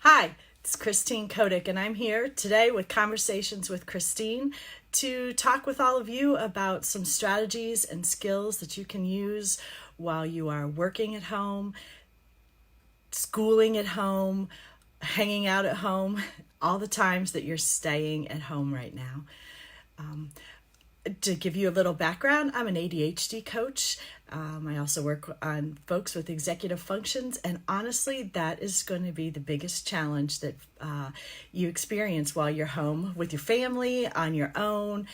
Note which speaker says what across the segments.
Speaker 1: Hi, it's Christine Kotik, and I'm here today with Conversations with Christine to talk with all of you about some strategies and skills that you can use while you are working at home, schooling at home, hanging out at home, all the times that you're staying at home right now. To give you a little background, I'm an ADHD coach. I also work on folks with executive functions, and honestly, that is going to be the biggest challenge that you experience while you're home with your family, on your own,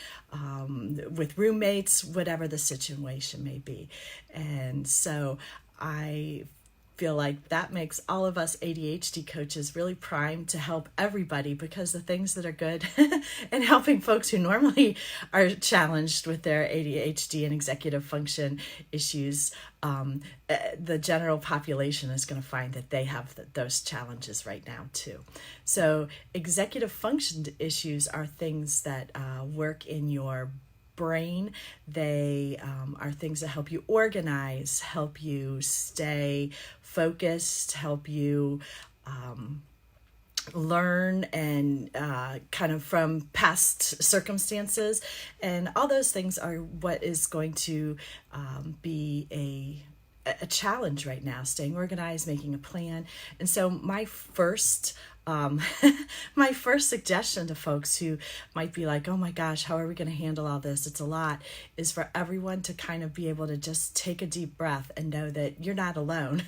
Speaker 1: with roommates, whatever the situation may be. And so I feel like that makes all of us ADHD coaches really primed to help everybody, because the things that are good in helping folks who normally are challenged with their ADHD and executive function issues, the general population is going to find that they have those challenges right now too. So executive function issues are things that work in your brain. They are things that help you organize, help you stay focused, help you learn and kind of from past circumstances. And all those things are what is going to be a challenge right now, staying organized, making a plan. And so my first suggestion to folks who might be like, oh my gosh, how are we going to handle all this? It's a lot, is for everyone to kind of be able to just take a deep breath and know that you're not alone.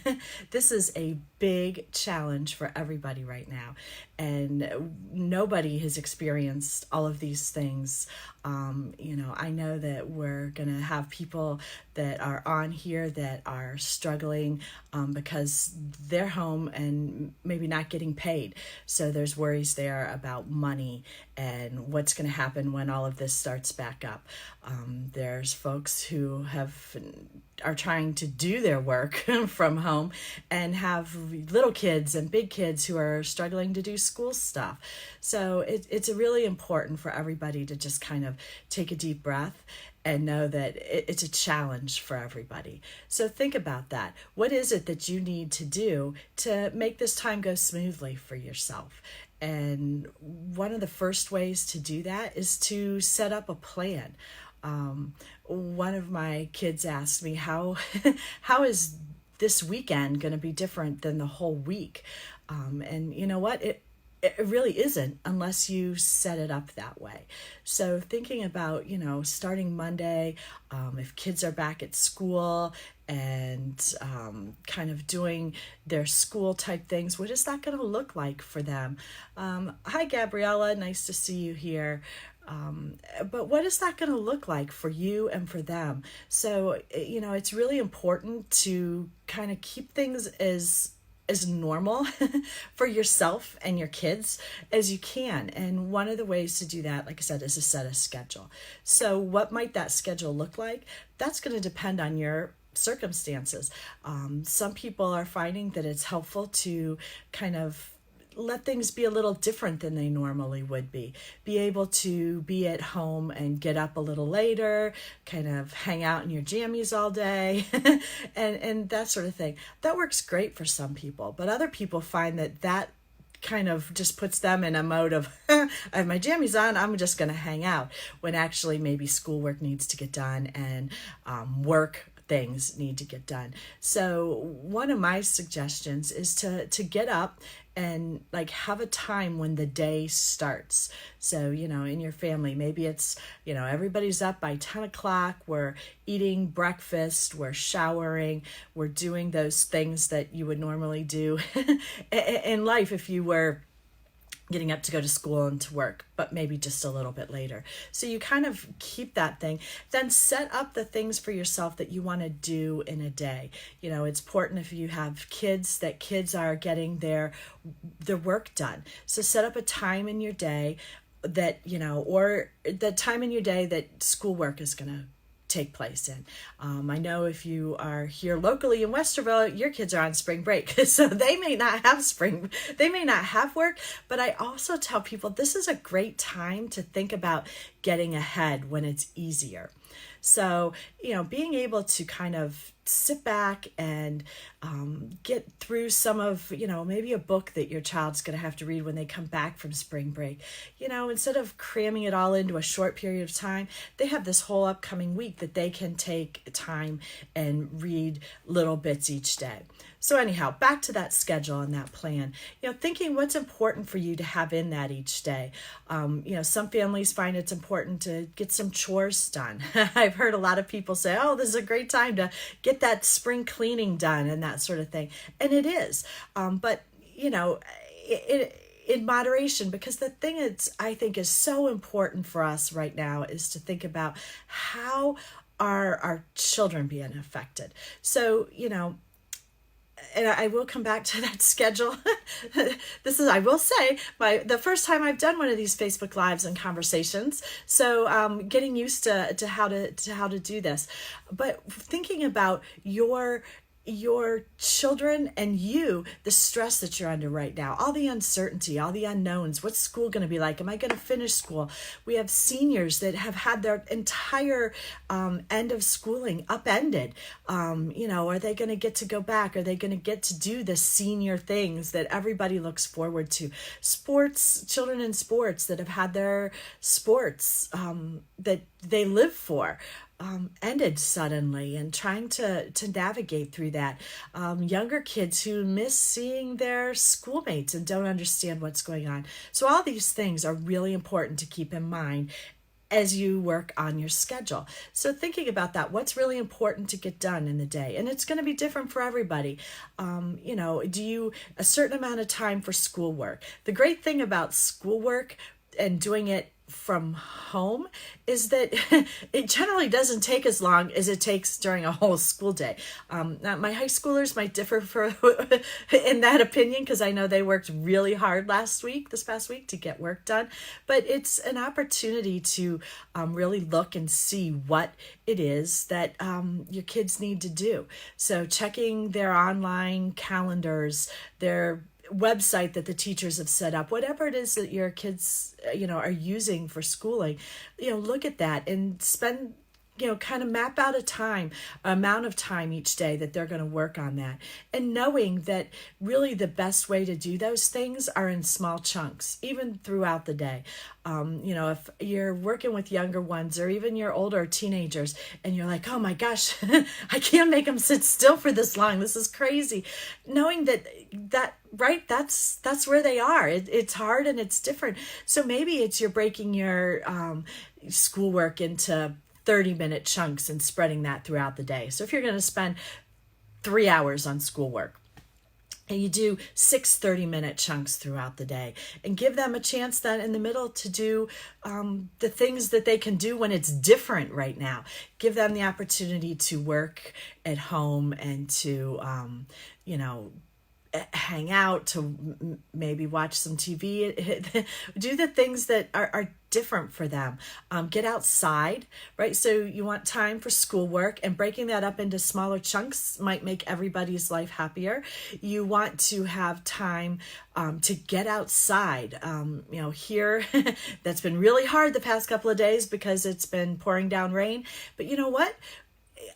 Speaker 1: This is a big challenge for everybody right now. And nobody has experienced all of these things. I know that we're going to have people that are on here that are struggling because they're home and maybe not getting paid. So there's worries there about money and what's going to happen when all of this starts back up. There's folks who are trying to do their work from home and have little kids and big kids who are struggling to do school stuff. So it's really important for everybody to just kind of take a deep breath and know that it's a challenge for everybody. So think about that. What is it that you need to do to make this time go smoothly for yourself? And one of the first ways to do that is to set up a plan. One of my kids asked me, how is this weekend going to be different than the whole week? And you know what? It really isn't unless you set it up that way. So thinking about, starting Monday, if kids are back at school and kind of doing their school type things, what is that going to look like for them? Hi, Gabriella. Nice to see you here. But what is that going to look like for you and for them? So, it's really important to kind of keep things as normal for yourself and your kids as you can. And one of the ways to do that, like I said, is to set a schedule. So what might that schedule look like? That's going to depend on your circumstances. Some people are finding that it's helpful to kind of let things be a little different than they normally would be able to be at home and get up a little later, kind of hang out in your jammies all day and that sort of thing. That works great for some people, but other people find that kind of just puts them in a mode of, I have my jammies on, I'm just going to hang out, when actually maybe schoolwork needs to get done and work things need to get done. So one of my suggestions is to get up and have a time when the day starts. So, in your family, maybe it's, everybody's up by 10 o'clock, we're eating breakfast, we're showering, we're doing those things that you would normally do in life if you were getting up to go to school and to work, but maybe just a little bit later. So you kind of keep that thing, then set up the things for yourself that you want to do in a day. It's important if you have kids that kids are getting their work done. So set up a time in your day that, or the time in your day that schoolwork is going to take place in. I know if you are here locally in Westerville, your kids are on spring break, so they may not have work, but I also tell people this is a great time to think about getting ahead when it's easier. So, being able to kind of sit back and get through some of, maybe a book that your child's going to have to read when they come back from spring break. Instead of cramming it all into a short period of time, they have this whole upcoming week that they can take time and read little bits each day. So anyhow, back to that schedule and that plan, thinking what's important for you to have in that each day. Some families find it's important to get some chores done. I've heard a lot of people say, oh, this is a great time to get that spring cleaning done and that sort of thing. And it is. But in moderation, because the thing I think is so important for us right now is to think about how are our children being affected. So, and I will come back to that schedule. I will say, the first time I've done one of these Facebook Lives and conversations. So getting used to how to do this. But thinking about your children and the stress that you're under right now, all the uncertainty, all the unknowns. What's school going to be like? Am I going to finish school? We have seniors that have had their entire end of schooling upended. Are they going to get to go back? Are they going to get to do the senior things that everybody looks forward to? Children in sports that have had their sports that they live for ended suddenly, and trying to navigate through that. Younger kids who miss seeing their schoolmates and don't understand what's going on. So all these things are really important to keep in mind as you work on your schedule. So thinking about that, what's really important to get done in the day? And it's going to be different for everybody. Do you a certain amount of time for schoolwork? The great thing about schoolwork and doing it from home is that it generally doesn't take as long as it takes during a whole school day. Now my high schoolers might differ in that opinion, because I know they worked really hard this past week to get work done. But it's an opportunity to really look and see what it is that your kids need to do. So checking their online calendars, their website that the teachers have set up, whatever it is that your kids, are using for schooling, look at that and spend, kind of map out amount of time each day that they're going to work on that. And knowing that really the best way to do those things are in small chunks, even throughout the day. If you're working with younger ones or even your older teenagers and you're like, oh my gosh, I can't make them sit still for this long. This is crazy. Knowing that's where they are. It's hard and it's different. So maybe you're breaking your schoolwork into 30-minute chunks and spreading that throughout the day. So if you're going to spend 3 hours on schoolwork, and you do 6 30-minute chunks throughout the day, and give them a chance then in the middle to do the things that they can do when it's different right now. Give them the opportunity to work at home and to, hang out, to maybe watch some TV, do the things that are different for them. Get outside, right? So you want time for schoolwork, and breaking that up into smaller chunks might make everybody's life happier. You want to have time to get outside. Here, that's been really hard the past couple of days because it's been pouring down rain. But you know what?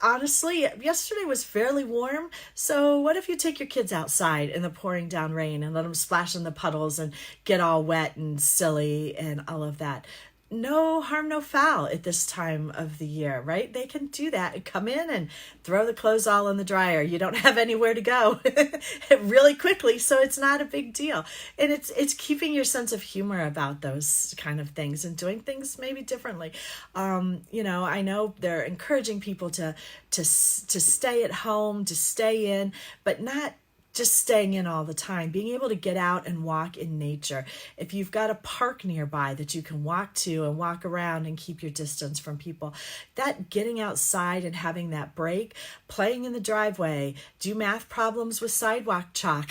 Speaker 1: Honestly, yesterday was fairly warm. So what if you take your kids outside in the pouring down rain and let them splash in the puddles and get all wet and silly and all of that? No harm, no foul at this time of the year, right? They can do that and come in and throw the clothes all in the dryer. You don't have anywhere to go really quickly, so it's not a big deal. And it's keeping your sense of humor about those kind of things and doing things maybe differently. I know they're encouraging people to stay at home, to stay in, but not just staying in all the time, being able to get out and walk in nature. If you've got a park nearby that you can walk to and walk around and keep your distance from people, that getting outside and having that break, playing in the driveway, do math problems with sidewalk chalk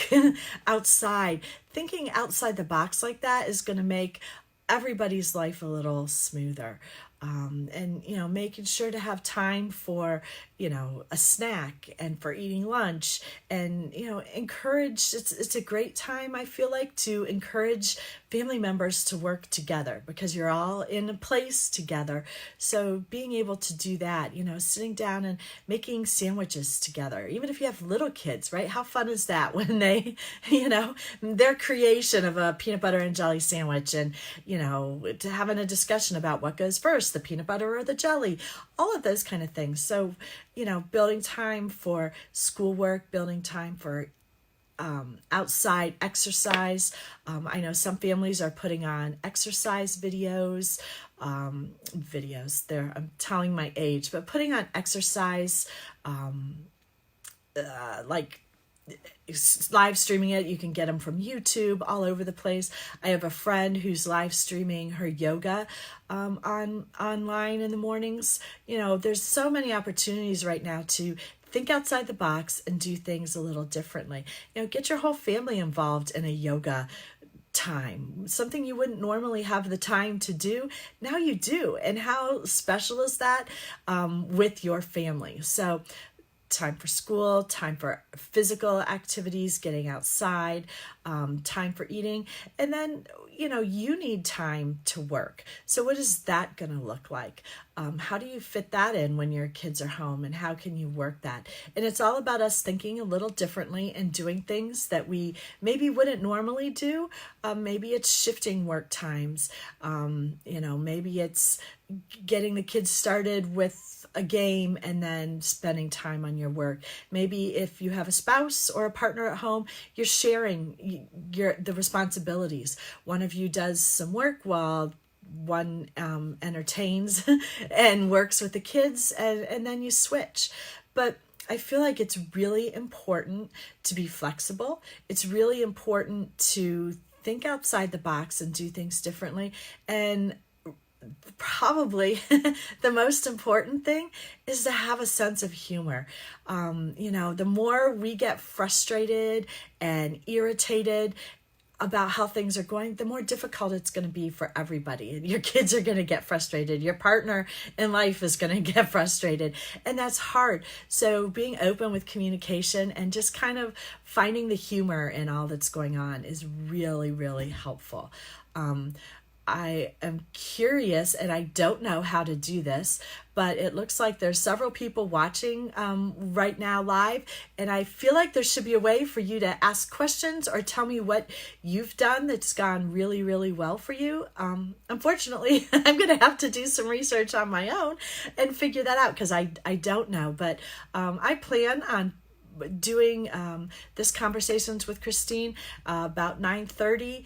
Speaker 1: outside, thinking outside the box like that is going to make everybody's life a little smoother. And making sure to have time for a snack and for eating lunch, and, encourage, it's a great time, I feel like, to encourage family members to work together because you're all in a place together. So being able to do that, sitting down and making sandwiches together, even if you have little kids, right? How fun is that when they, their creation of a peanut butter and jelly sandwich, and, to having a discussion about what goes first, the peanut butter or the jelly, all of those kind of things. So, building time for schoolwork, building time for outside exercise. I know some families are putting on exercise videos. I'm telling my age, but putting on exercise, like live streaming it. You can get them from YouTube all over the place. I have a friend who's live streaming her yoga online in the mornings. There's so many opportunities right now to think outside the box and do things a little differently. Get your whole family involved in a yoga time, something you wouldn't normally have the time to do. Now you do. And how special is that with your family? So time for school, time for physical activities, getting outside, time for eating. And then, you need time to work. So what is that going to look like? How do you fit that in when your kids are home, and how can you work that? And it's all about us thinking a little differently and doing things that we maybe wouldn't normally do. Maybe it's shifting work times. Maybe it's getting the kids started with a game and then spending time on your work. Maybe if you have a spouse or a partner at home, you're sharing the responsibilities. One of you does some work while one entertains and works with the kids, and then you switch. But I feel like it's really important to be flexible. It's really important to think outside the box and do things differently. And probably the most important thing is to have a sense of humor. The more we get frustrated and irritated about how things are going, the more difficult it's going to be for everybody. And your kids are going to get frustrated. Your partner in life is going to get frustrated. And that's hard. So being open with communication and just kind of finding the humor in all that's going on is really, really helpful. I am curious, and I don't know how to do this, but it looks like there's several people watching right now live, and I feel like there should be a way for you to ask questions or tell me what you've done that's gone really, really well for you. Unfortunately, I'm going to have to do some research on my own and figure that out because I don't know, but I plan on doing this conversations with Christine about 9:30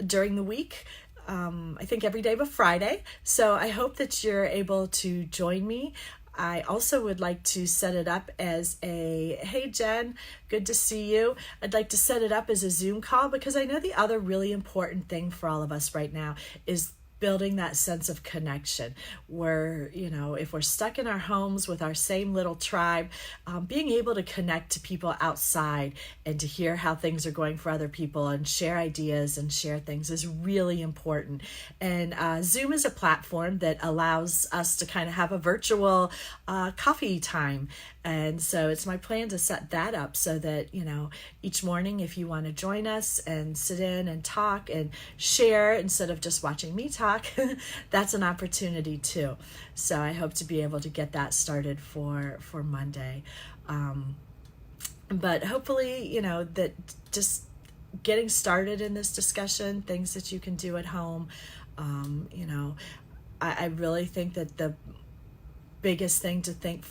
Speaker 1: during the week. I think every day but Friday. So I hope that you're able to join me. I also would like to set it up as hey Jen, good to see you. I'd like to set it up as a Zoom call because I know the other really important thing for all of us right now is building that sense of connection where, if we're stuck in our homes with our same little tribe, being able to connect to people outside and to hear how things are going for other people and share ideas and share things is really important. And Zoom is a platform that allows us to kind of have a virtual coffee time. And so it's my plan to set that up so that, each morning, if you want to join us and sit in and talk and share instead of just watching me talk, that's an opportunity too. So I hope to be able to get that started for Monday. But hopefully, that just getting started in this discussion, things that you can do at home, I really think that the biggest thing to think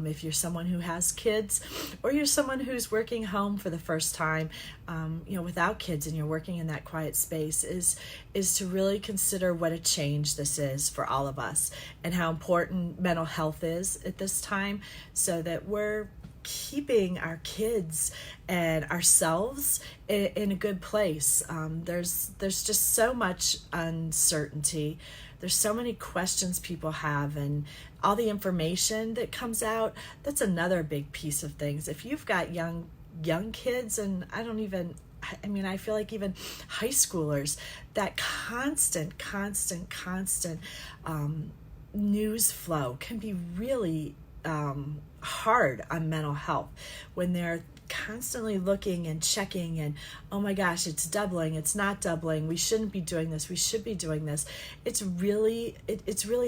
Speaker 1: if you're someone who has kids or you're someone who's working home for the first time, without kids and you're working in that quiet space is to really consider what a change this is for all of us and how important mental health is at this time so that we're keeping our kids and ourselves in a good place. There's just so much uncertainty. There's so many questions people have and all the information that comes out. That's another big piece of things. If you've got young kids, and I feel like even high schoolers, that constant news flow can be really hard on mental health, when they're constantly looking and checking and, oh my gosh, it's doubling, it's not doubling, we shouldn't be doing this, we should be doing this. It's really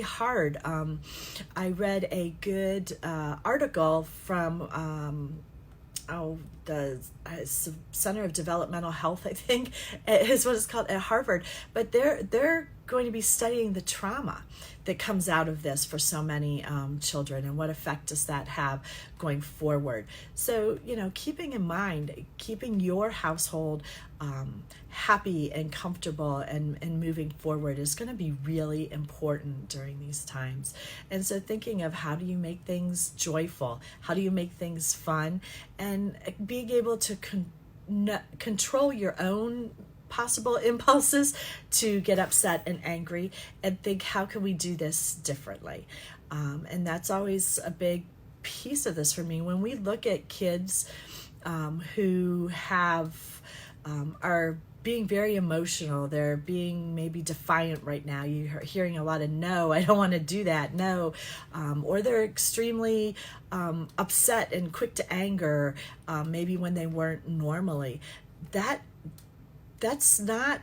Speaker 1: hard. I read a good article from the Center of Developmental Health, I think is what it's called, at Harvard. But they're going to be studying the trauma that comes out of this for so many children, and what effect does that have going forward. So, keeping in mind, keeping your household happy and comfortable and moving forward is going to be really important during these times. And so thinking of, how do you make things joyful? How do you make things fun? And being able to control your own possible impulses to get upset and angry, and think, how can we do this differently? And that's always a big piece of this for me. When we look at kids who are being very emotional, they're being maybe defiant right now, you're hearing a lot of no, I don't want to do that, no, or they're extremely upset and quick to anger, maybe when they weren't normally. That's not,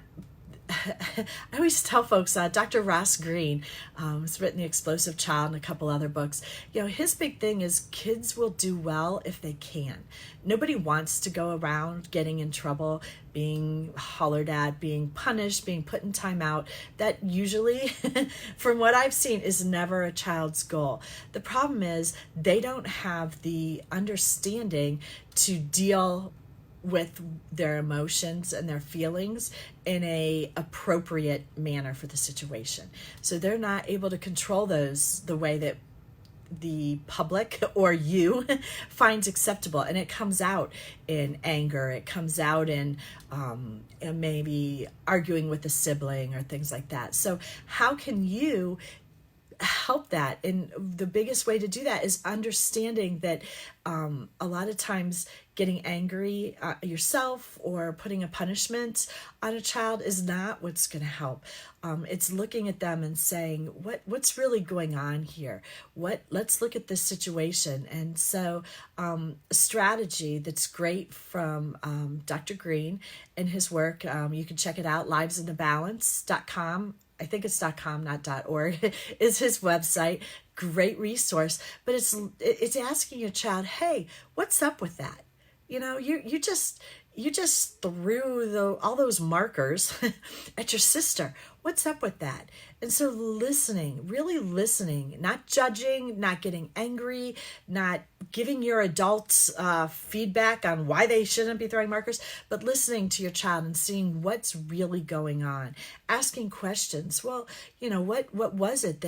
Speaker 1: I always tell folks, Dr. Ross Green has written The Explosive Child and a couple other books. His big thing is kids will do well if they can. Nobody wants to go around getting in trouble, being hollered at, being punished, being put in timeout. That usually, from what I've seen, is never a child's goal. The problem is they don't have the understanding to deal with their emotions and their feelings in a appropriate manner for the situation. So they're not able to control those the way that the public or you finds acceptable. And it comes out in anger. It comes out in maybe arguing with a sibling or things like that. So how can you help that? And the biggest way to do that is understanding that a lot of times getting angry yourself or putting a punishment on a child is not what's going to help. It's looking at them and saying, what's really going on here? Let's look at this situation. And so a strategy that's great from Dr. Green and his work, you can check it out, livesinthebalance.com. I think it's .com, not .org, is his website. Great resource. But it's asking your child, hey, what's up with that? You just threw all those markers at your sister. What's up with that? And so listening, really listening, not judging, not getting angry, not giving your adults feedback on why they shouldn't be throwing markers, but listening to your child and seeing what's really going on. Asking questions. Well, what was it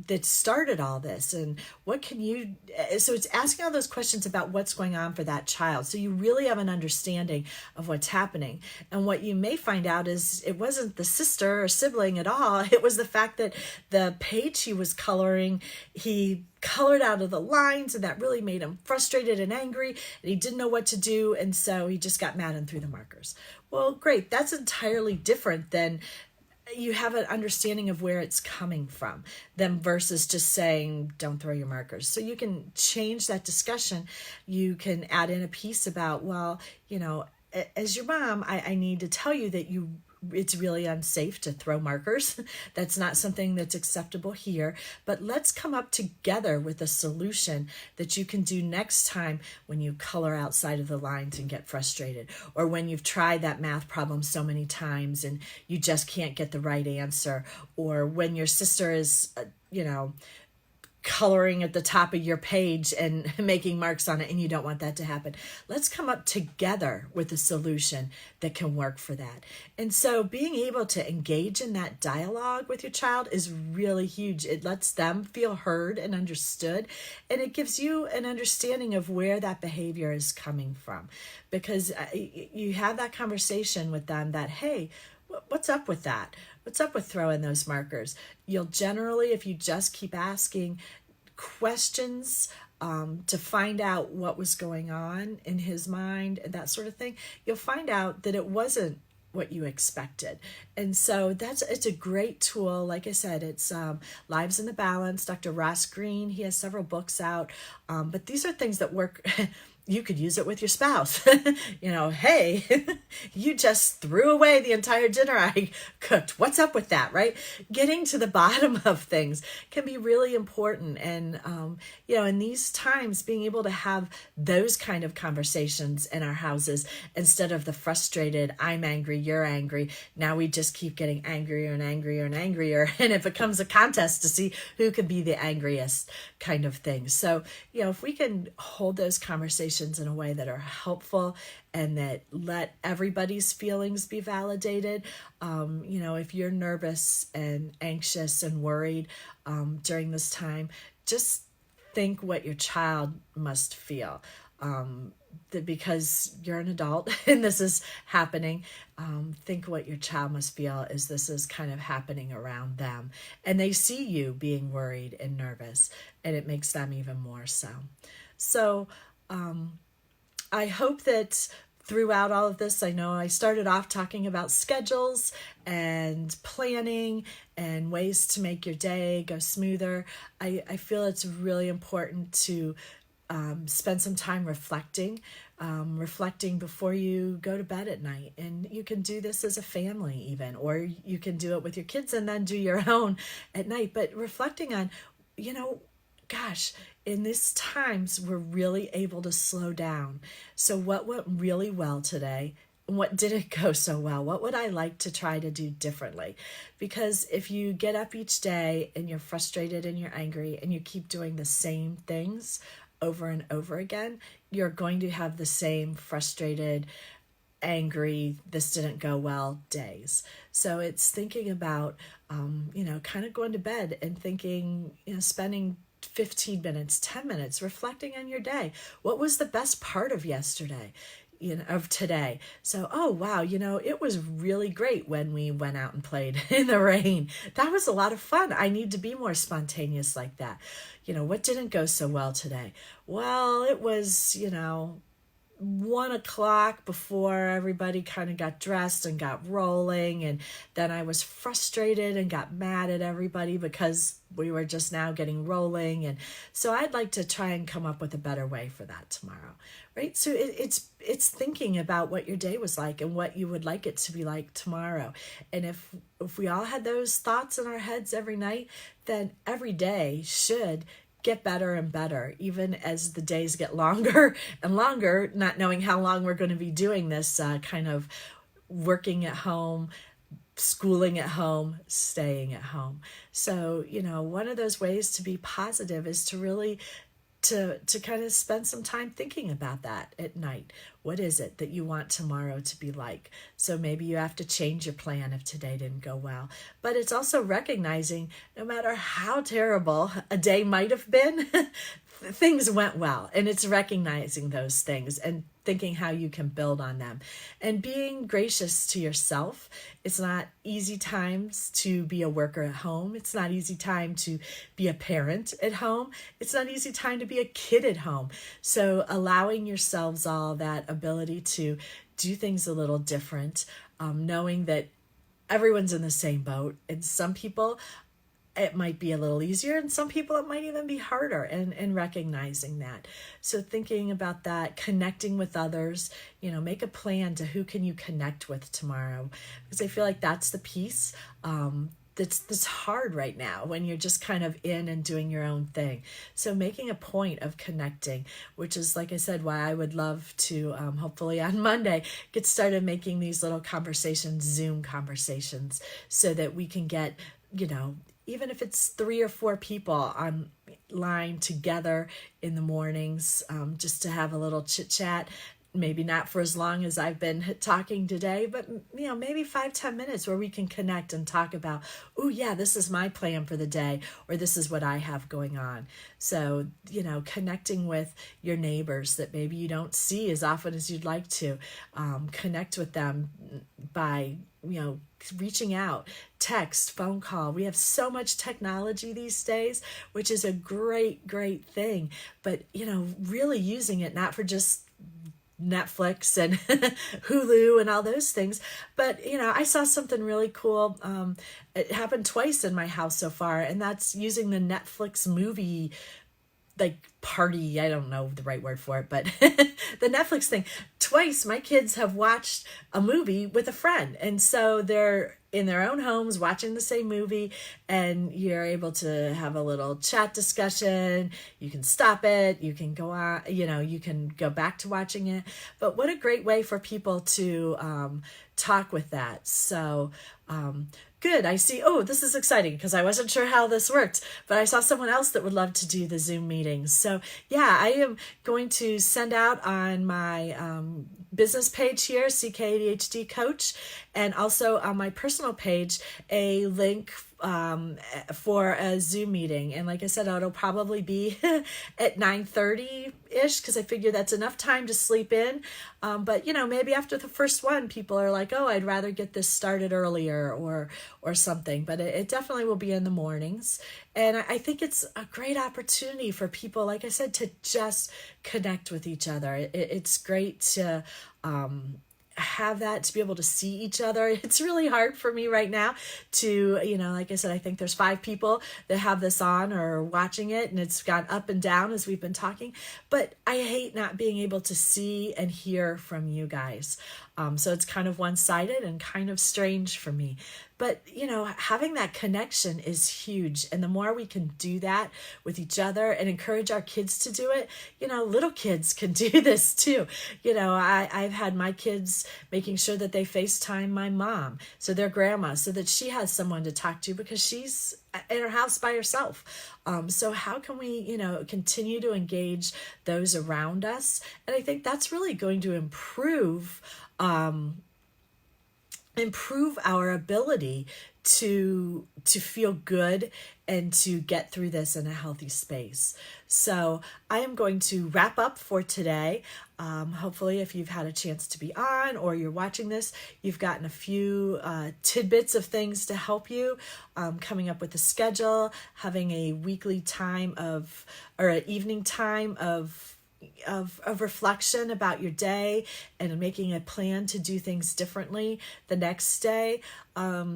Speaker 1: that started all this, and what can you, so it's asking all those questions about what's going on for that child, so you really have an understanding of what's happening. And what you may find out is it wasn't the sister or sibling at all. It was the fact that the page he was coloring, he colored out of the lines, and that really made him frustrated and angry, and he didn't know what to do, and so he just got mad and threw the markers. Well, great, that's entirely different than you have an understanding of where it's coming from, them versus just saying, don't throw your markers. So you can change that discussion. You can add in a piece about, well, as your mom, I need to tell you that it's really unsafe to throw markers. That's not something that's acceptable here. But let's come up together with a solution that you can do next time when you color outside of the lines and get frustrated, or when you've tried that math problem so many times and you just can't get the right answer, or when your sister is, coloring at the top of your page and making marks on it, and you don't want that to happen. Let's come up together with a solution that can work for that. And so being able to engage in that dialogue with your child is really huge. It lets them feel heard and understood, and it gives you an understanding of where that behavior is coming from, because you have that conversation with them that, hey, what's up with that? What's up with throwing those markers? You'll generally, if you just keep asking questions to find out what was going on in his mind and that sort of thing, you'll find out that it wasn't what you expected. And so it's a great tool. Like I said, it's Lives in the Balance. Dr. Ross Green, he has several books out, but these are things that work. You could use it with your spouse. Hey, you just threw away the entire dinner I cooked. What's up with that, right? Getting to the bottom of things can be really important. And, in these times, being able to have those kind of conversations in our houses instead of the frustrated, I'm angry, you're angry. Now we just keep getting angrier and angrier and angrier. And it becomes a contest to see who can be the angriest kind of thing. So, if we can hold those conversations in a way that are helpful and that let everybody's feelings be validated. If you're nervous and anxious and worried during this time, just think what your child must feel. That because you're an adult and this is happening, think what your child must feel as this is kind of happening around them. And they see you being worried and nervous, and it makes them even more so. So, I hope that throughout all of this, I know I started off talking about schedules and planning and ways to make your day go smoother. I feel it's really important to spend some time reflecting before you go to bed at night. And you can do this as a family even, or you can do it with your kids and then do your own at night. But reflecting on, gosh, in these times, we're really able to slow down. So what went really well today? What didn't go so well? What would I like to try to do differently? Because if you get up each day and you're frustrated and you're angry and you keep doing the same things over and over again, you're going to have the same frustrated, angry, this didn't go well days. So it's thinking about, kind of going to bed and thinking, spending 15 minutes, 10 minutes, reflecting on your day. What was the best part of yesterday, of today? So, oh, wow, it was really great when we went out and played in the rain. That was a lot of fun. I need to be more spontaneous like that. What didn't go so well today? Well, it was, 1:00 before everybody kind of got dressed and got rolling. And then I was frustrated and got mad at everybody because we were just now getting rolling. And so I'd like to try and come up with a better way for that tomorrow, right? So it's thinking about what your day was like and what you would like it to be like tomorrow. And if we all had those thoughts in our heads every night, then every day should get better and better, even as the days get longer and longer, not knowing how long we're going to be doing this kind of working at home, schooling at home, staying at home. So, one of those ways to be positive is to really to kind of spend some time thinking about that at night. What is it that you want tomorrow to be like? So maybe you have to change your plan if today didn't go well. But it's also recognizing no matter how terrible a day might have been, things went well. And it's recognizing those things and thinking how you can build on them and being gracious to yourself. It's not easy times to be a worker at home. It's not easy time to be a parent at home. It's not easy time to be a kid at home. So allowing yourselves all that ability to do things a little different, knowing that everyone's in the same boat. And some people, it might be a little easier, and some people it might even be harder, and recognizing that. So thinking about that, connecting with others, make a plan to who can you connect with tomorrow, because I feel like that's the piece that's hard right now when you're just kind of in and doing your own thing. So making a point of connecting, which is, like I said, why I would love to hopefully on Monday get started making these little conversations, Zoom conversations, so that we can get, even if it's 3 or 4 people online together in the mornings, just to have a little chit chat. Maybe not for as long as I've been talking today, but maybe 5-10 minutes where we can connect and talk about, oh yeah, this is my plan for the day, or this is what I have going on. So, connecting with your neighbors that maybe you don't see as often as you'd like to, connect with them by, reaching out, text, phone call. We have so much technology these days, which is a great, great thing, but, really using it not for just Netflix and Hulu and all those things. But, I saw something really cool. It happened twice in my house so far, and that's using the Netflix movie party. I don't know the right word for it, but the Netflix thing. Twice my kids have watched a movie with a friend. And so they're in their own homes watching the same movie, and you're able to have a little chat discussion. You can stop it. You can go on, you can go back to watching it. But what a great way for people to talk with that. So, good. I see. Oh, this is exciting because I wasn't sure how this worked, but I saw someone else that would love to do the Zoom meetings. So yeah, I am going to send out on my business page here, CK ADHD Coach, and also on my personal page, a link for a Zoom meeting. And like I said, it'll probably be at 9:30-ish because I figure that's enough time to sleep in. But maybe after the first one, people are like, oh, I'd rather get this started earlier or something. But it definitely will be in the mornings. And I think it's a great opportunity for people, like I said, to just connect with each other. It's great to have that, to be able to see each other. It's really hard for me right now to, like I said, I think there's 5 people that have this on or watching it, and it's gone up and down as we've been talking, but I hate not being able to see and hear from you guys. So it's kind of one-sided and kind of strange for me. But, having that connection is huge. And the more we can do that with each other and encourage our kids to do it, little kids can do this too. I've had my kids making sure that they FaceTime my mom, so their grandma, so that she has someone to talk to because she's in her house by herself. So how can we, continue to engage those around us? And I think that's really going to improve our ability to feel good and to get through this in a healthy space. So I am going to wrap up for today. Hopefully, if you've had a chance to be on or you're watching this, you've gotten a few tidbits of things to help you, coming up with a schedule, having a weekly time or an evening time of reflection about your day and making a plan to do things differently the next day.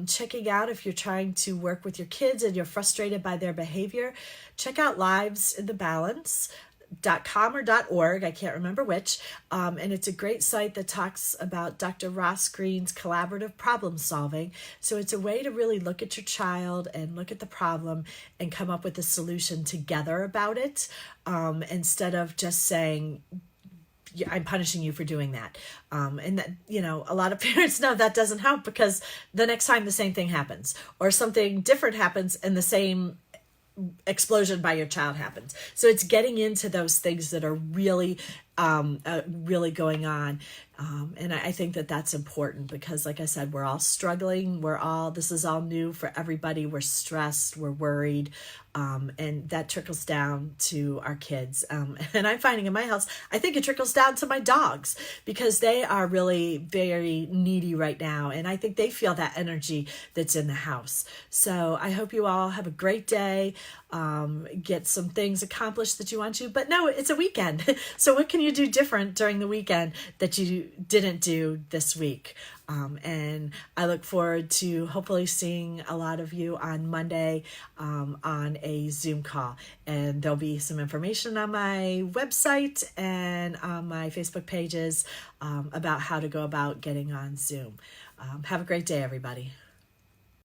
Speaker 1: Checking out if you're trying to work with your kids and you're frustrated by their behavior, check out Lives in the Balance.com or .org, I can't remember which, and it's a great site that talks about Dr. Ross Greene's collaborative problem solving. So it's a way to really look at your child and look at the problem and come up with a solution together about it, instead of just saying, I'm punishing you for doing that. And that, a lot of parents know that doesn't help because the next time the same thing happens or something different happens and the same explosion by your child happens. So it's getting into those things that are really going on. And I think that that's important because, like I said, we're all struggling. This is all new for everybody. We're stressed, we're worried. And that trickles down to our kids. And I'm finding in my house, I think it trickles down to my dogs because they are really very needy right now. And I think they feel that energy that's in the house. So I hope you all have a great day. Get some things accomplished that you want to, but no, it's a weekend. So what can you do different during the weekend that you didn't do this week? And I look forward to hopefully seeing a lot of you on Monday on a Zoom call. And there'll be some information on my website and on my Facebook pages about how to go about getting on Zoom. Have a great day, everybody.